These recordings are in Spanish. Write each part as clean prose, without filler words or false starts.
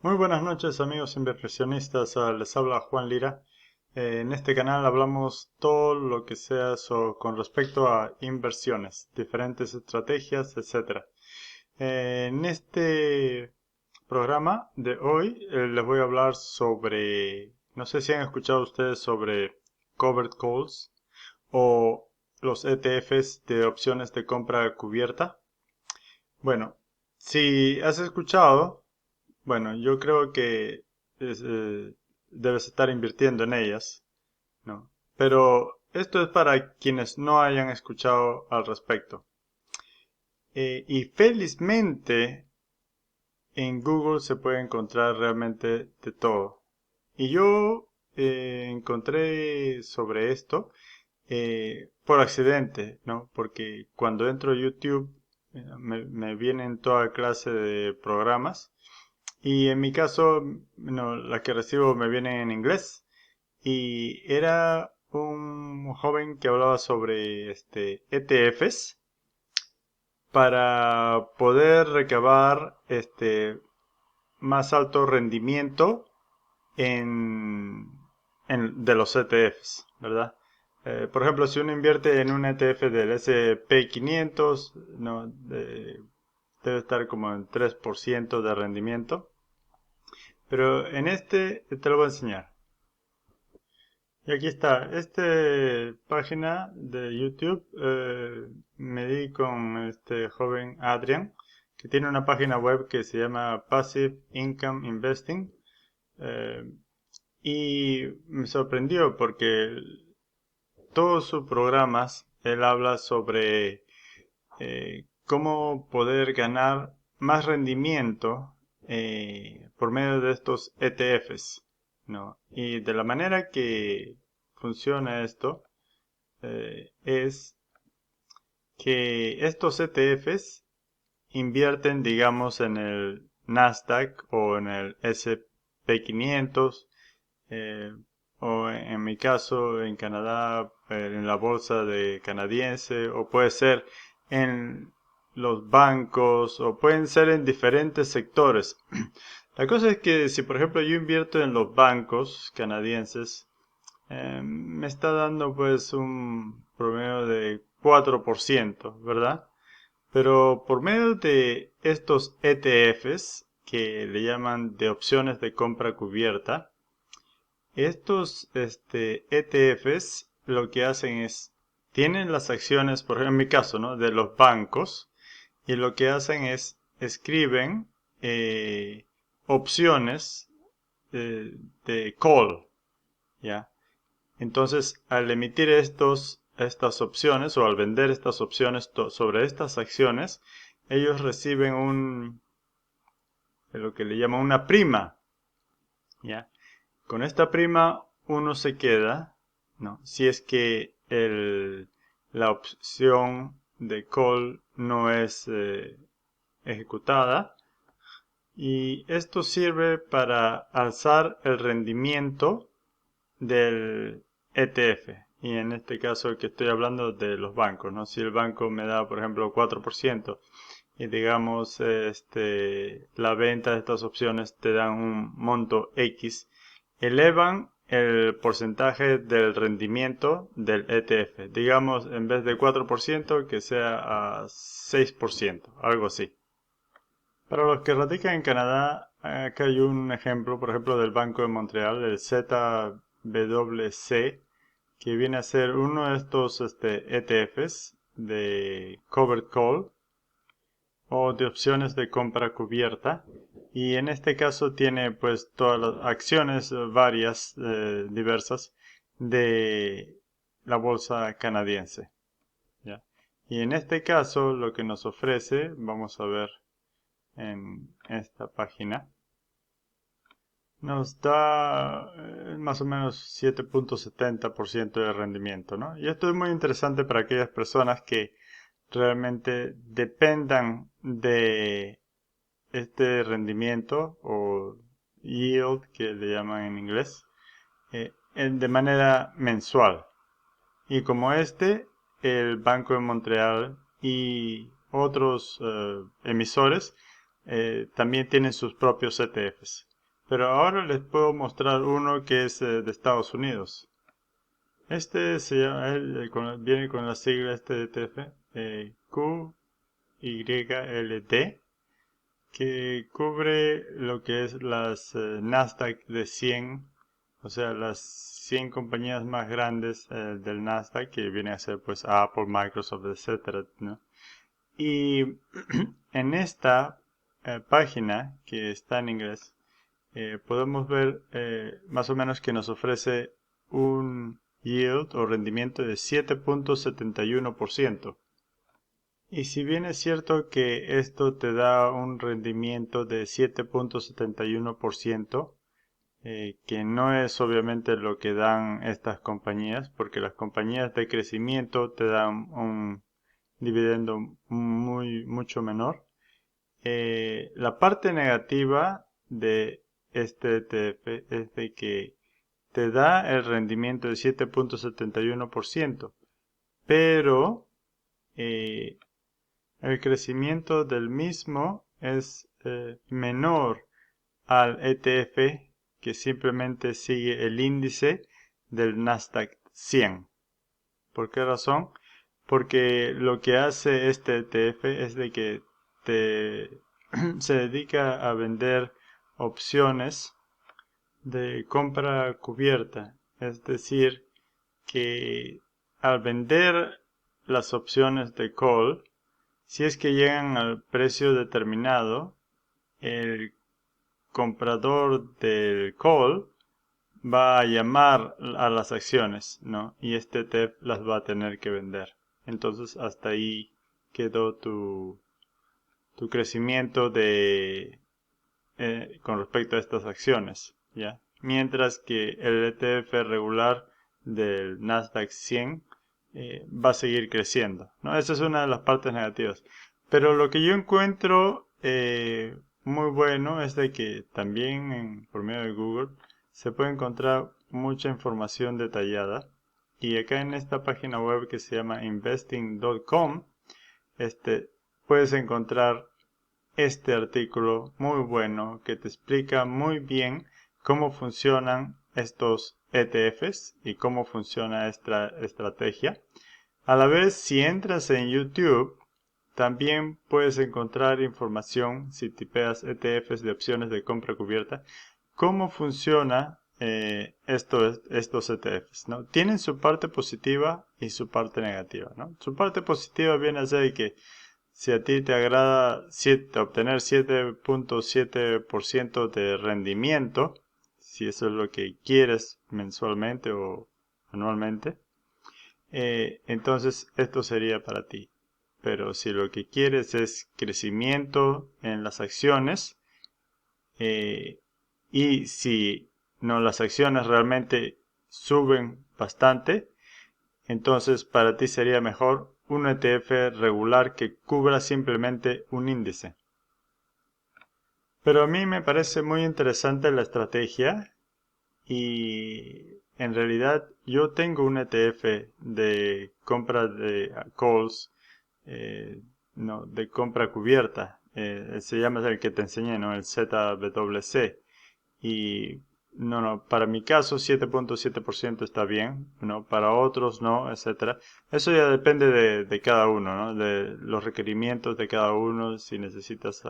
Muy buenas noches amigos inversionistas, les habla Juan Lira. En este canal hablamos todo lo que sea con respecto a inversiones, diferentes estrategias, etcétera. En este programa de hoy les voy a hablar sobre, no sé si han escuchado ustedes sobre covered calls o los ETFs de opciones de compra cubierta. Bueno, si has escuchado, bueno, yo creo que es, debes estar invirtiendo en ellas, ¿no? Pero esto es para quienes no hayan escuchado al respecto. Y felizmente en Google se puede encontrar realmente de todo. Y yo encontré sobre esto por accidente, ¿no? Porque cuando entro a YouTube me vienen toda clase de programas. Y en mi caso, no, la que recibo me viene en inglés. Y era un joven que hablaba sobre ETFs para poder recabar más alto rendimiento en, de los ETFs, ¿verdad? Por ejemplo, si uno invierte en un ETF del S&P 500, no, debe estar como en 3% de rendimiento. Pero en este te lo voy a enseñar. Y aquí está, esta página de YouTube, me di con este joven Adrian, que tiene una página web que se llama Passive Income Investing. eh, y me sorprendió porque todos sus programas, él habla sobre cómo poder ganar más rendimiento por medio de estos ETFs, ¿no? Y de la manera que funciona esto es que estos ETFs invierten, digamos, en el Nasdaq o en el S&P 500, eh, o en mi caso en Canadá, en la bolsa de canadiense, o puede ser en los bancos, o pueden ser en diferentes sectores. La cosa es que si por ejemplo yo invierto en los bancos canadienses, me está dando pues un promedio de 4%, ¿verdad? Pero por medio de estos ETFs, que le llaman de opciones de compra cubierta, estos ETFs lo que hacen es, tienen las acciones, por ejemplo, en mi caso, ¿no? De los bancos, y lo que hacen es, escriben opciones de call, ¿ya? Entonces, al emitir estas opciones o al vender estas opciones sobre estas acciones, ellos reciben lo que le llaman una prima, ¿ya? Con esta prima uno se queda, ¿no? Si es que la opción de call no es ejecutada. Y esto sirve para alzar el rendimiento del ETF. Y en este caso que estoy hablando de los bancos, ¿no? Si el banco me da, por ejemplo, 4% y digamos, la venta de estas opciones te dan un monto X, elevan el porcentaje del rendimiento del ETF. Digamos, en vez de 4%, que sea a 6%, algo así. Para los que radican en Canadá, acá hay un ejemplo, por ejemplo, del Banco de Montreal, el ZWC, que viene a ser uno de estos ETFs de covered call o de opciones de compra cubierta. Y en este caso tiene pues todas las acciones varias, diversas, de la bolsa canadiense, ¿ya? Y en este caso lo que nos ofrece, vamos a ver en esta página, nos da más o menos 7.70% de rendimiento, ¿no? Y esto es muy interesante para aquellas personas que realmente dependan de este rendimiento o yield que le llaman en inglés, de manera mensual. Y como el Banco de Montreal y otros emisores también tienen sus propios ETFs. Pero ahora les puedo mostrar uno que es de Estados Unidos. Este se llama, viene con la sigla de ETF, QYLD, que cubre lo que es las Nasdaq de 100, o sea, las 100 compañías más grandes del Nasdaq, que viene a ser pues Apple, Microsoft, etcétera, ¿no? Y en esta página, que está en inglés, podemos ver más o menos que nos ofrece un yield o rendimiento de 7.71%. Y si bien es cierto que esto te da un rendimiento de 7.71%, que no es obviamente lo que dan estas compañías, porque las compañías de crecimiento te dan un dividendo mucho menor. La parte negativa de este ETF es de que te da el rendimiento de 7.71%, pero el crecimiento del mismo es menor al ETF, que simplemente sigue el índice del Nasdaq 100. ¿Por qué razón? Porque lo que hace este ETF es de que se dedica a vender opciones de compra cubierta. Es decir, que al vender las opciones de call, si es que llegan al precio determinado, el comprador del call va a llamar a las acciones, ¿no? Y este ETF las va a tener que vender. Entonces hasta ahí quedó tu crecimiento con respecto a estas acciones, ¿ya? Mientras que el ETF regular del Nasdaq 100 va a seguir creciendo, ¿no? Esa es una de las partes negativas. Pero lo que yo encuentro muy bueno es de que también por medio de Google se puede encontrar mucha información detallada. Y acá en esta página web que se llama investing.com, puedes encontrar este artículo muy bueno que te explica muy bien cómo funcionan estos ETFs y cómo funciona esta estrategia. A la vez, si entras en YouTube, también puedes encontrar información, si tipeas ETFs de opciones de compra cubierta, cómo funciona estos ETFs, ¿no? Tienen su parte positiva y su parte negativa, ¿no? Su parte positiva viene a ser que si a ti te agrada obtener 7.7% de rendimiento, si eso es lo que quieres mensualmente o anualmente, entonces esto sería para ti. Pero si lo que quieres es crecimiento en las acciones, y si no las acciones realmente suben bastante, entonces para ti sería mejor un ETF regular que cubra simplemente un índice. Pero a mí me parece muy interesante la estrategia y en realidad yo tengo un ETF de compra de calls, no, de compra cubierta. Se llama el que te enseñé, ¿no? El ZWC. Y para mi caso 7.7% está bien, ¿no? Para otros no, etcétera. Eso ya depende de cada uno, ¿no? De los requerimientos de cada uno, si necesitas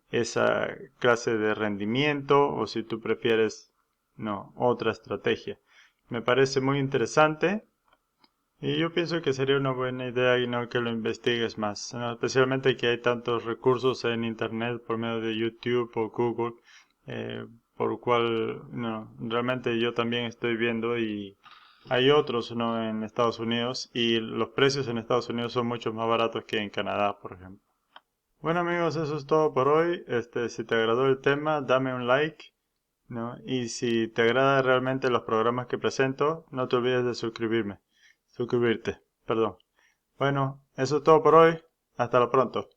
esa clase de rendimiento o si tú prefieres, no, otra estrategia. Me parece muy interesante y yo pienso que sería una buena idea y no que lo investigues más, ¿no? Especialmente que hay tantos recursos en internet por medio de YouTube o Google, por lo cual no, realmente yo también estoy viendo y hay otros, ¿no? En Estados Unidos y los precios en Estados Unidos son mucho más baratos que en Canadá, por ejemplo. Bueno amigos, eso es todo por hoy. Si te agradó el tema, dame un like, ¿no? Y si te agrada realmente los programas que presento, no te olvides de suscribirte, perdón. Bueno, eso es todo por hoy. Hasta la pronto.